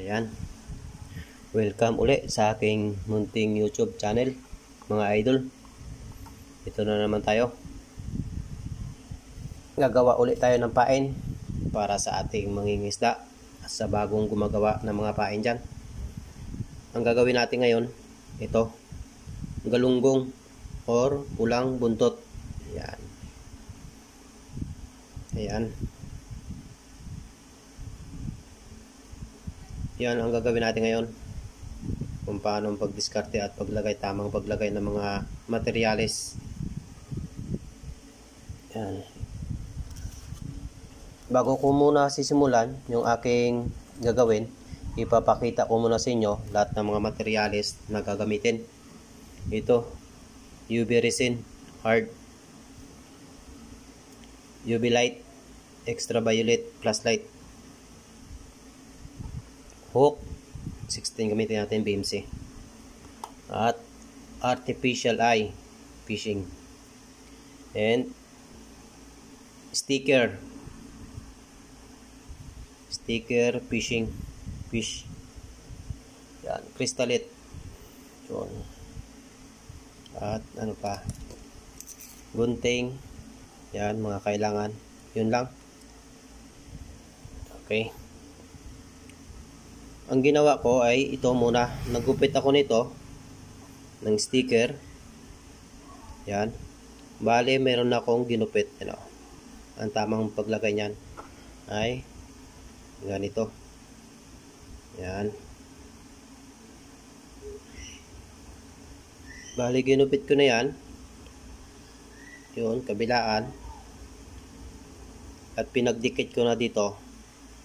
Ayan. Welcome uli sa aking munting YouTube channel, mga idol. Ito na naman tayo. Gagawa uli tayo ng pain para sa ating mangingisda at sa bagong gumagawa ng mga pain dyan. Ang gagawin natin ngayon, ito, galunggong or pulang buntot. Ayan. Ayan. Yan ang gagawin natin ngayon. Kung paano pagdiskarte at tamang paglagay ng mga materyales. Yan. Bago ko muna sisimulan yung aking gagawin, ipapakita ko muna sa inyo lahat ng mga materyales na gagamitin. Ito, UV resin, hard, UV light, extra violet, flashlight, hook, 16 gamitin natin BMC, at artificial eye fishing, and sticker fishing fish. Yan, crystalite. Yun. At ano pa, gunting. Yan, mga kailangan. Yun lang. Okay. Ang ginawa ko ay ito muna. Nagupit ako nito ng sticker. Yan. Bale, meron na akong ginupit. Ano, ang tamang paglagay niyan ay ganito. Yan. Bale, ginupit ko na yan. Yun, kabilaan. At pinagdikit ko na dito.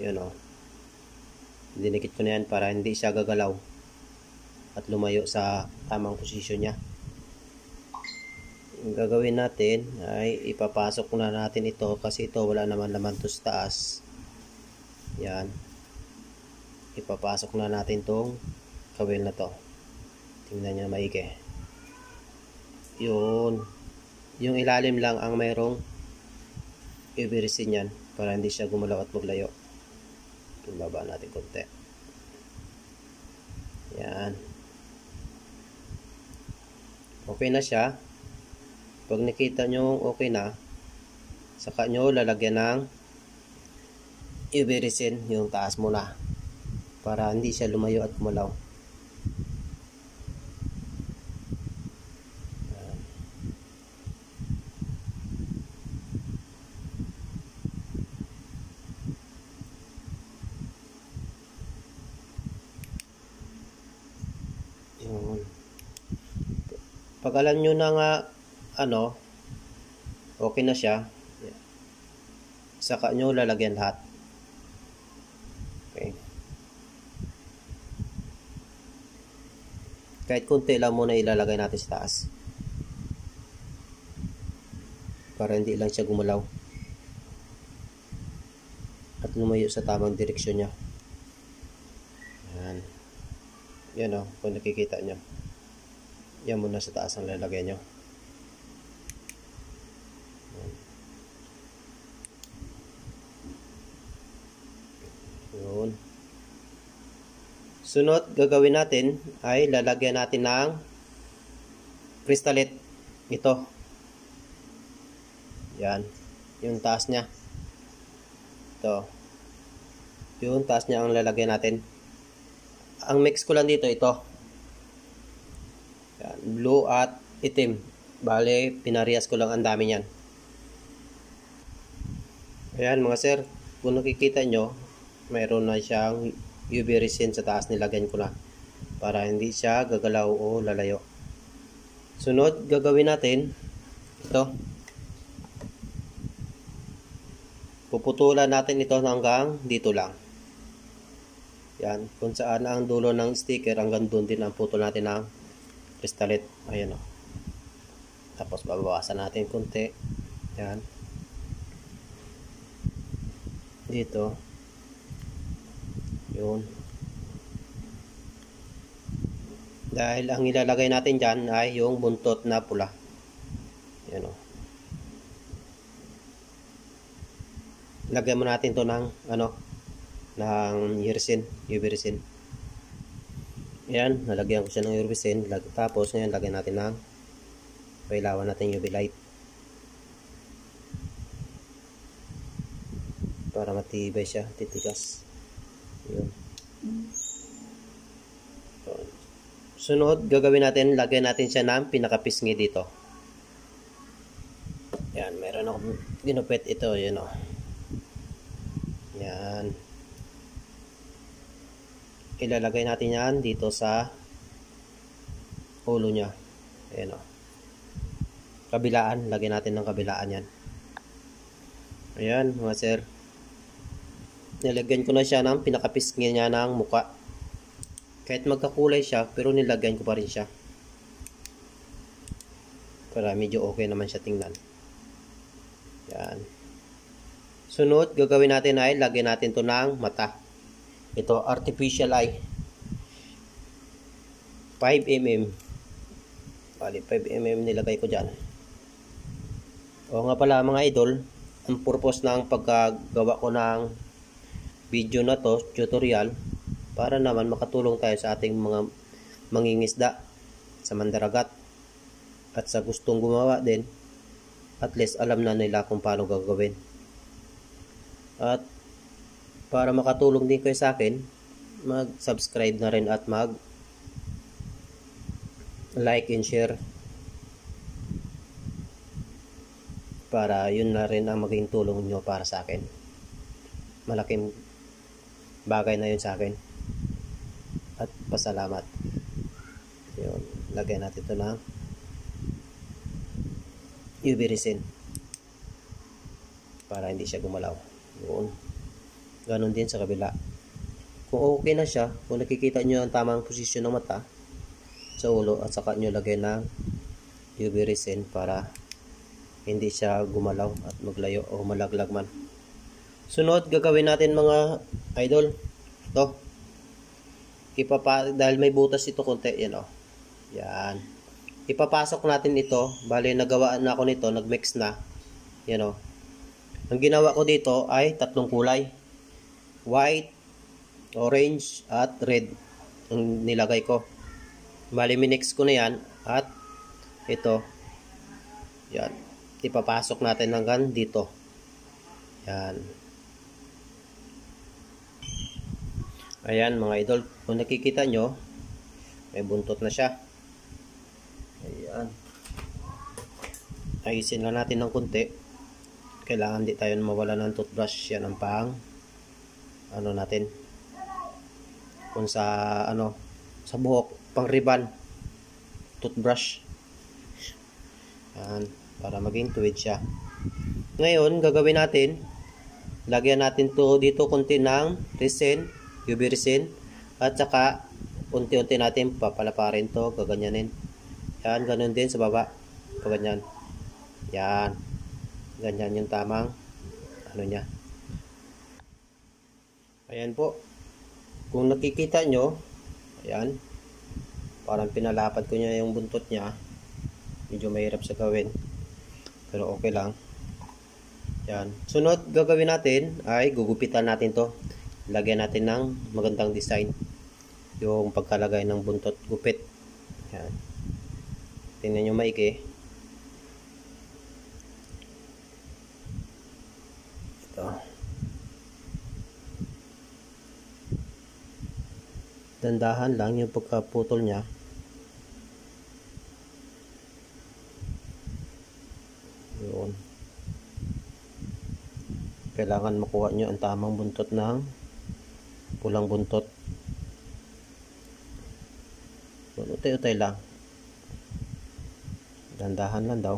Yun o. Dinikit ko na yan para hindi siya gagalaw at lumayo sa tamang posisyon niya. Ang gagawin natin ay ipapasok na natin ito kasi ito wala naman laman to sa taas. Yan. Ipapasok na natin tong kawil na to. Tingnan niyo maigi. Yun. Yung ilalim lang ang mayroong i-resin yan para hindi siya gumalaw at maglayo. Baba natin konti. Yan. Okay na siya. Pag nakita nyo okay na, saka nyo lalagyan ng UV resin yung taas muna para hindi siya lumayo at gumalaw. Pag alam nyo na nga okay na siya, saka nyo lalagyan lahat. Okay. Kahit kunti lang muna ilalagay natin sa taas para hindi lang siya gumalaw at lumayo sa tamang direksyon niya. Yan. Yan o, kung nakikita nyo. Yan muna sa taas ang lalagay nyo. Yun. Sunod, gagawin natin ay lalagyan natin ng crystalite. Ito. Yan. Yung taas niya. Ito. Yung taas niya ang lalagyan natin. Ang mix ko lang dito, ito. Yan, blue at itim. Bale, pinarias ko lang ang dami niyan. Ayan mga sir, kung nakikita nyo, mayroon na siyang UV resin sa taas, nilagyan ko na para hindi siya gagalaw o lalayo. Sunod, gagawin natin ito. Puputulan natin ito hanggang dito lang. Yan, kung saan ang dulo ng sticker, hanggang doon din ang putol natin ng crystalite. Ayan o. Tapos babawasan natin konti. Yan. Dito. Yun. Dahil ang ilalagay natin dyan ay yung buntot na pula. Yan o. Lagyan mo natin to ng ng UV resin. Ayan, nalagyan ko siya ng UV resin. Tapos ngayon lagyan natin ng pailawan natin UV light para matibay siya, titigas. Yun. Sunod, gagawin natin, lagyan natin siya ng pinakapisngi dito. Yan, meron akong ginupit ito, yun o. Yan. Ilalagay natin yan dito sa ulo niya. Ayan o. Kabilaan, lagyan natin ng kabilaan yan. Ayan, mga sir. Nilagyan ko na siya ng pinakapisngi niya ng muka. Kahit magkakulay siya, pero nilagyan ko pa rin siya. Para medyo okay naman siya tingnan. Yan. Sunod, gagawin natin ay lagyan natin to ng mata. Ito, artificial eye. 5mm. Bali, 5mm nilagay ko dyan. O nga pala mga idol, ang purpose ng pagkagawa ko ng video na to, tutorial, para naman makatulong tayo sa ating mga mangingisda sa mandaragat at sa gustong gumawa din, at least alam na nila kung paano gagawin. At para makatulong din kayo sa akin, mag-subscribe na rin at mag-like and share para yun na rin ang maging tulong nyo para sa akin. Malaking bagay na yun sa akin. At pasalamat. Yun, lagyan natin ito ng UV resin para hindi siya gumalaw. Yun. Ganon din sa kabila. Kung okay na siya, kung nakikita nyo ang tamang posisyon ng mata sa ulo, at saka nyo lagyan ng UV resin para hindi siya gumalaw at maglayo o malaglag man. Sunod, gagawin natin mga idol, ito, dahil may butas ito konti, yan o. Yan. Ipapasok natin ito. Bali, nagawa na ako nito, nagmix na. Yan o. Ang ginawa ko dito ay tatlong kulay. White, orange, at red. Ang nilagay ko. Bali, minix ko na yan. At ito. Yan. Ipapasok natin hanggang dito. Yan. Ayan mga idol, kung nakikita nyo, may buntot na siya. Ayan. Ayusin lang natin ng konti. Kailangan di tayo mawala ng toothbrush. Yan ang ano natin. Kung sa sa buhok, pang ribbon, toothbrush. Ayan, para maging tuwid siya. Ngayon, gagawin natin, lagyan natin to dito konti ng resin, UV resin, at saka unti-unti natin papalaparin to, gaganyanin. Yan, ganun din sa baba, paganyan. Yan, ganyan yung tamang niya. Ayan po, kung nakikita nyo, ayan, parang pinalapad ko niya yung buntot niya. Medyo mahirap sa gawin, pero okay lang. Yan, sunod gagawin natin ay gugupitan natin to. Lagyan natin ng magandang design yung pagkalagay ng buntot gupit. Yan. Tingnan nyo maigi. Ito. Dandahan lang yung pagkaputol niya. Yun. Kailangan makuha nyo ang tamang buntot ng pulang buntot. Utay-utay lang. Dandahan lang daw.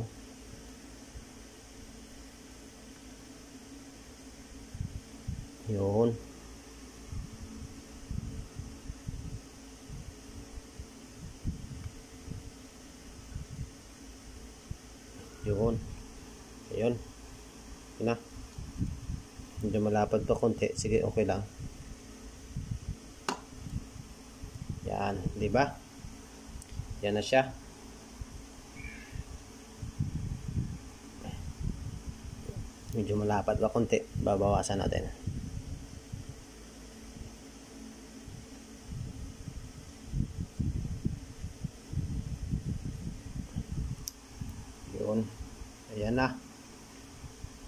Yun. Yun. Ayun. Yun na. Medyo malapad to konti. Sige, okay lang. Yan, di ba? Yan na siya. Medyo malapad ba konti. Babawasan natin.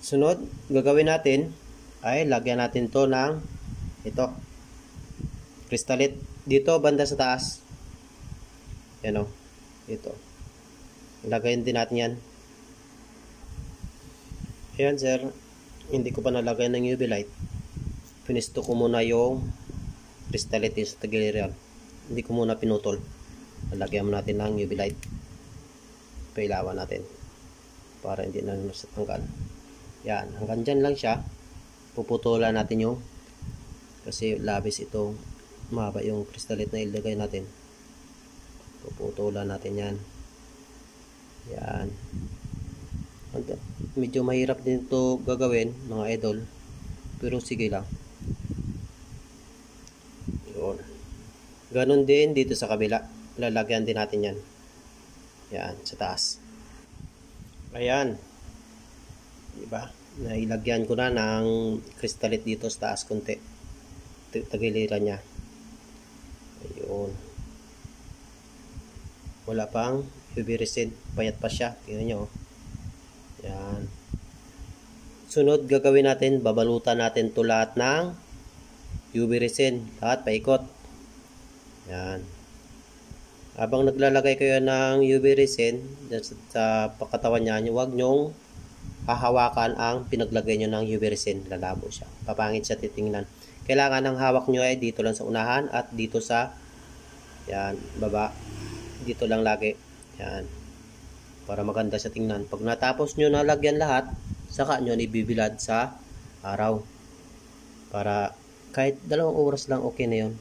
Sunod, gagawin natin ay lagyan natin to ng ito, crystalite dito banda sa taas. Yan o, dito. Lagayin din natin yan. Ayan sir, hindi ko pa nalagay ng UV light. Pinisto ko muna yung crystalite sa tagiliran. Hindi ko muna pinutol. Lagyan natin ng UV light. Pailawan natin para hindi na tanggal. Yan, hanggang dyan lang siya. Puputulan natin yung, kasi labis itong mahaba yung crystalite na ilagay natin. Puputulan natin yan. Yan. Medyo mahirap din ito gagawin mga idol, pero sige lang. Yun. Ganon din dito sa kabila. Lalagyan din natin yan. Yan, sa taas. Ayan. Diba? Nailagyan ko na ng crystalite dito sa taas konti. Tagiliran niya. Ayun. Wala pang UV resin. Payat pa siya. Tingnan nyo. Yan. Sunod gagawin natin, babalutan natin to lahat ng UV resin. Lahat paikot. Yan. Habang naglalagay kayo ng UV resin sa pagkatawan niya, huwag nyong hahawakan ang pinaglagay nyo ng UV resin. Lalabo siya. Papangit siya titingnan. Kailangan ang hawak nyo ay dito lang sa unahan at dito sa yan, baba. Dito lang lagi. Yan. Para maganda siya tingnan. Pag natapos nyo nalagyan lahat, saka nyo ibibilad sa araw. Para kahit 2 oras lang okay na yun.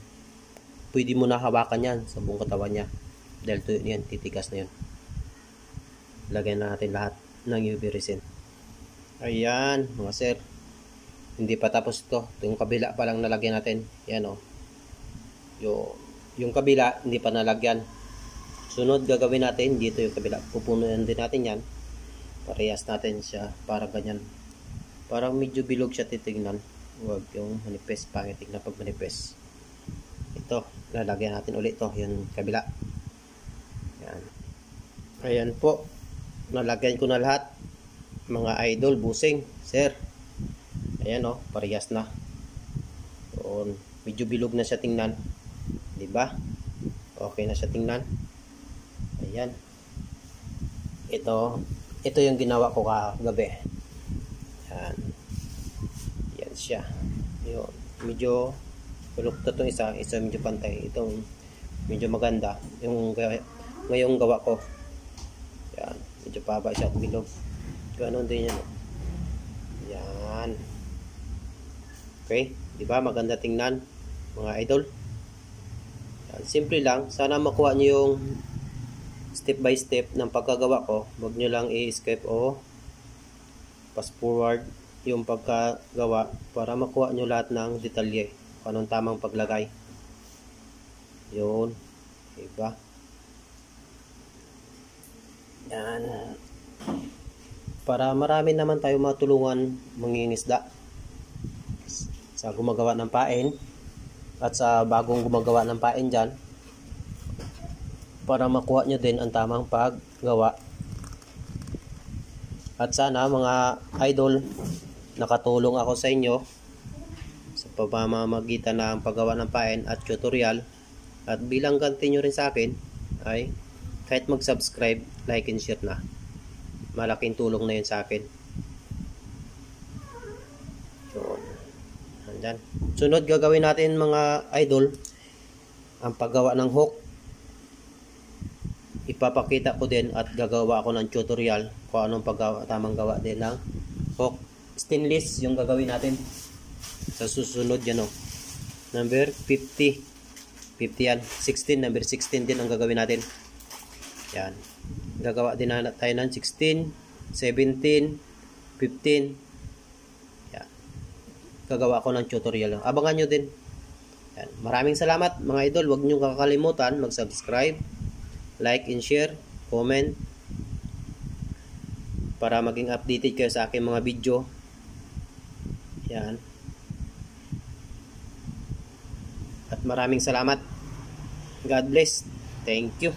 Pwede mo na hawakan yan sa buong katawan niya. Dahil to yan, titigas na yun. Lagyan na natin lahat ng UV resin. Ayan, mga sir. Hindi pa tapos ito. Ito yung kabila pa lang nalagyan natin. Yan o. Yung kabila, hindi pa nalagyan. Sunod gagawin natin dito yung kabila. Pupunuan din natin yan. Parehas natin siya para ganyan. Parang medyo bilog siya titignan. Huwag yung manipes. Pangit tignan pag manipes. Ito. Lalagyan natin ulit ito. Yung kabila. Yan. Ayan po. Nalagyan ko na lahat. Mga idol, busing. Sir. Ayan o. Parehas na. Doon. Medyo bilog na siya tingnan. Diba? Okay na siya tingnan. Ayan. Ito yung ginawa ko kagabi. Yan. Yan siya. Yun. Medyo kulukta itong isa medyo pantay. Itong medyo maganda. Yung ngayong gawa ko. Yan. Medyo paba siya at bilog. Ganon din yan. Yan. Okay. Diba? Maganda tingnan. Mga idol. Yan. Simple lang. Sana makuha nyo yung step by step ng pagkagawa ko. Huwag nyo lang i-escape o fast forward yung pagkagawa para makuha nyo lahat ng detalye. Kung anong tamang paglagay. Yun. Diba? Yan. Para marami naman tayo matulungan mangingisda sa gumagawa ng pain at sa bagong gumagawa ng pain dyan. Para makuha nyo din ang tamang paggawa. At sana mga idol, nakatulong ako sa inyo sa pamamagitan ng paggawa ng pain at tutorial. At bilang ganti nyo rin sa akin ay kahit mag-subscribe, like and share na. Malaking tulong na yun sa akin. So, andyan. Sunod gagawin natin mga idol ang paggawa ng hook. Ipapakita ko din at gagawa ako ng tutorial kung anong tamang gawa din ng hook. Stainless yung gagawin natin sa susunod yan o. Number 50 yan. 16, number 16 din ang gagawin natin. Yan. Gagawa din na tayo ng 16, 17, 15. Yan. Gagawa ko ng tutorial. Abangan nyo din. Yan. Maraming salamat mga idol. Huwag nyo kakalimutan mag-subscribe, like and share, comment para maging updated kayo sa aking mga video. Yan. At maraming salamat. God bless. Thank you.